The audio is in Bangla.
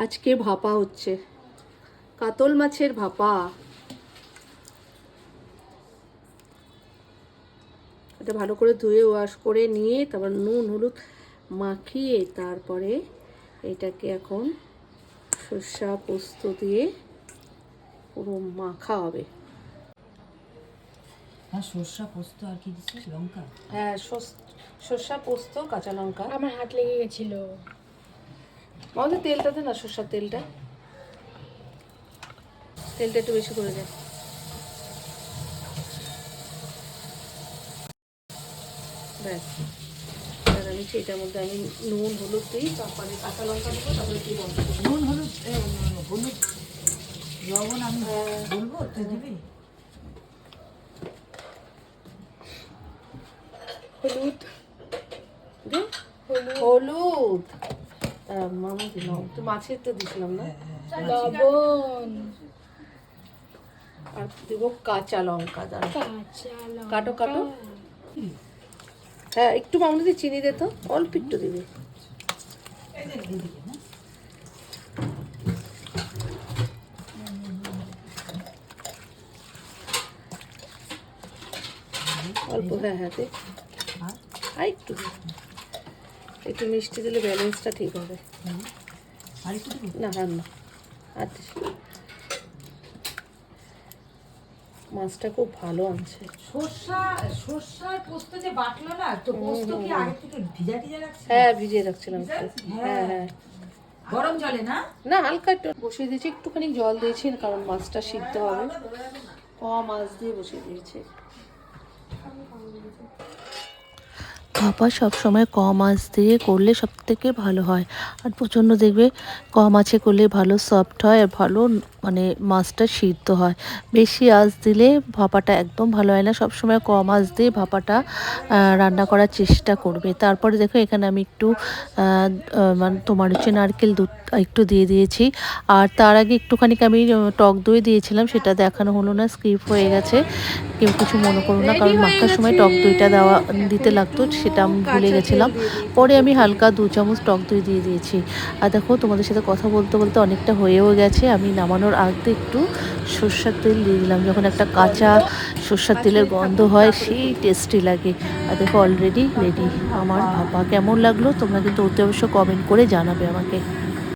আজকে ভাপা হচ্ছে, কাতল মাছের ভাপা। এটা ভালো করে ধুয়ে ওয়াশ করে নিয়ে তারপর নুন হলুদ মাখিয়ে তারপরে এটাকে এখন সর্ষা পোস্ত দিয়ে পুরো মাখা হবে। সর্ষা পোস্ত আর কি দিচ্ছিস? লঙ্কা? হ্যাঁ, সর্ষা পোস্ত কাঁচা লঙ্কা। আমার হাত লেগে গেছিল। আমাদের তেলটা দে না, সর্ষার তেলটা একটু বেশি করে দেয়। ব্যাস, এবার আমি সেটার মধ্যে আমি নুন হলুদ দিই, তারপরে কাঁচা লঙ্কা দেবো, তারপরে কি বলবো, নুন হলুদ হলুদ লবণ আমি বলবো, তুই দিবি? হলুদ দে হলুদ মামা দিলাম তো, মাছের তো দিছিলাম না। লবণ আর দেবো কাঁচা লঙ্কা। দাঁড়া, কাঁচা লঙ্কা কাটো কাটো। হ্যাঁ, একটু মামা দিয়ে চিনি দে তো, অল্প একটু দিবি। অল্প, হ্যাঁ হ্যাঁ দে, আর একটু দে। একটু মিষ্টি দিলে ব্যালেন্সটা ঠিক হবে। আর একটু দিবি? না আর না, আর দিস না। মাছটা খুব ভালো আনছে। সর্ষার পোস্ত যে বাটলো না, তো পোস্ত কি আগে থেকে ভিজা রাখছিস? হ্যাঁ, ভিজিয়ে রাখছিলাম একটু। হ্যাঁ হ্যাঁ, গরম জলে না? না হালকা একটু বসিয়ে দিয়েছি, একটুখানি জল দিয়েছি কারণ মাছটা সিদ্ধ হবে। মাছ দিয়ে বসিয়ে দিয়েছি। ভাপা সবসময় কম আঁচ দিয়ে করলে সব থেকে ভালো হয়, আর প্রচণ্ড দেখবে কম আঁচে করলে ভালো সফট হয় আর ভালো মানে মাছটা সিদ্ধ হয়। বেশি আঁচ দিলে ভাপাটা একদম ভালো হয় না। সবসময় কম আঁচ দিয়ে ভাপাটা রান্না করার চেষ্টা করবে। তারপরে দেখো এখানে আমি একটু মানে তোমার হচ্ছে নারকেল দুধ একটু দিয়ে দিয়েছি, আর তার আগে একটুখানি আমি টক দই দিয়েছিলাম, সেটা দেখানো হলো না, স্কিপ হয়ে গেছে। কেউ কিছু মনে করো না, কারণ মাখার সময় টক দইটা দিতে লাগতো, সেটা আমি ভুলে গেছিলাম। পরে আমি হালকা 2 চামচ টক দই দিয়ে দিয়েছি। আর দেখো তোমাদের সাথে কথা বলতে বলতে অনেকটা হয়েও গেছে। আমি নামানোর আগে একটু সর্ষের তেল দিয়ে দিলাম, যখন একটা কাঁচা সর্ষের তেলের গন্ধ হয় সেই টেস্টি লাগে। আর দেখো অলরেডি রেডি আমার ভাপা। কেমন লাগলো তোমরা কিন্তু অতি অবশ্য কমেন্ট করে জানাবে আমাকে।